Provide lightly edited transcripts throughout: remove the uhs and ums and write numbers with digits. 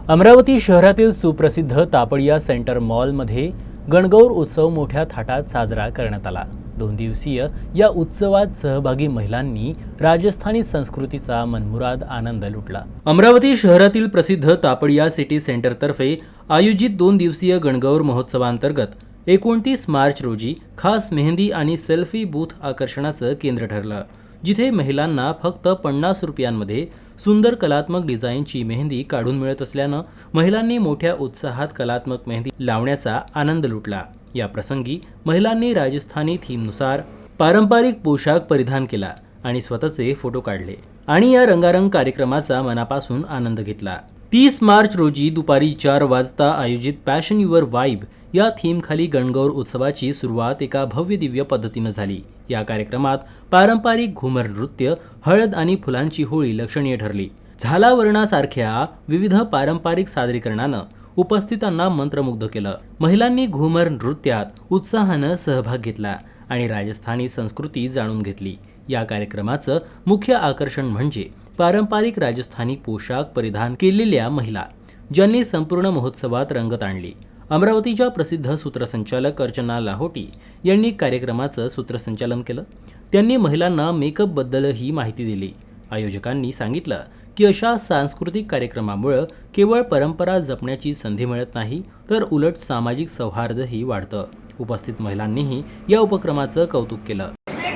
अमरावती शहरातील सुप्रसिद्ध तापडिया सेंटर मॉलमध्ये गणगौर उत्सव मोठ्या थाटात साजरा करण्यात आला। 2 दिवसीय या उत्सवात सहभागी महिलांनी राजस्थानी संस्कृतीचा मनमुराद आनंद लुटला। अमरावती शहरातील प्रसिद्ध तापडिया सिटी सेंटर तर्फे आयोजित 2 दिवसीय गणगौर महोत्सवांतर्गत 29 मार्च रोजी खास मेहंदी आणि सेल्फी बूथ आकर्षणाचं केंद्र ठरलं, जिथे महिलांना फक्त 50 रुपयांमध्ये सुंदर कलात्मक डिझाईनची मेहंदी काढून मिळत असल्यानं महिलांनी मोठ्या उत्साहात कलात्मक मेहंदी लावण्याचा आनंद लुटला। या प्रसंगी महिलांनी राजस्थानी थीमनुसार पारंपरिक पोशाख परिधान केला आणि स्वतःचे फोटो काढले आणि या रंगारंग कार्यक्रमाचा मनापासून आनंद घेतला। 30 मार्च रोजी दुपारी 4 वाजता आयोजित पॅशन युअर वाइब या थीमखाली गणगौर उत्सवाची सुरुवात एका भव्य दिव्य पद्धतीनं झाली। या कार्यक्रमात पारंपरिक घुमर नृत्य, हळद आणि फुलांची होळी लक्षणीय ठरली। झालावरणासारख्या विविध पारंपरिक सादरीकरणानं उपस्थितांना मंत्रमुग्ध केलं। महिलांनी घुमर नृत्यात उत्साहानं सहभाग घेतला आणि राजस्थानी संस्कृती जाणून घेतली। या कार्यक्रमाचं मुख्य आकर्षण म्हणजे पारंपरिक राजस्थानी पोशाख परिधान केलेल्या महिला, ज्यांनी संपूर्ण महोत्सवात रंगत आणली। अमरावतीच्या प्रसिद्ध सूत्रसंचालक अर्चना लाहोटी यांनी कार्यक्रमाचं सूत्रसंचालन केलं। त्यांनी महिलांना मेकअपबद्दलही माहिती दिली। आयोजकांनी सांगितलं की अशा सांस्कृतिक कार्यक्रमामुळे केवळ परंपरा जपण्याची संधी मिळत नाही, तर उलट सामाजिक सौहार्दही वाढतं। उपस्थित महिलांनीही या उपक्रमाचं कौतुक केलं।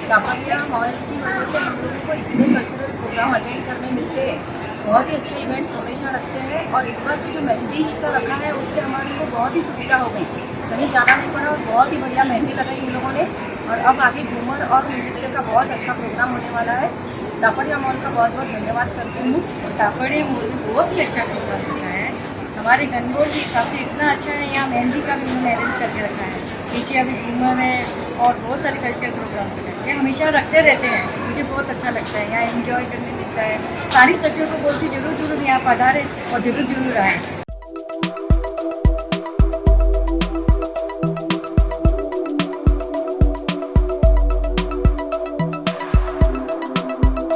तापडिया मॉल की वजह से हम लोगों को इतने कल्चरल प्रोग्राम अटेंड करने मिलते हैं। बहुत ही अच्छे इवेंट्स हमेशा रखते हैं और इस बार तो जो मेहंदी का रखा है उससे हमारे को बहुत ही सुविधा हो गई, कहीं जाना नहीं पड़ा और बहुत ही बढ़िया मेहंदी लगाई इन लोगों ने। और अब आगे घूमर और नृत्य का बहुत अच्छा प्रोग्राम होने वाला है। तापडिया मॉल का बहुत बहुत धन्यवाद करती हूँ। तापडिया मॉल में बहुत ही अच्छा प्रोग्राम रखा है। हमारे गणगौर के हिसाब से इतना अच्छा है, यहाँ मेहंदी का भी उन्होंने अरेंज करके रखा है। पीछे अभी घूमर है और बहुत सारे कल्चरल प्रोग्राम्स हैं, हमेशा रखते रहते हैं। मुझे बहुत अच्छा लगता है, यहाँ एंजॉय करने मिलता है। सारी सखियों को बोलती जरूर यहाँ पधारें और जरूर आएँ।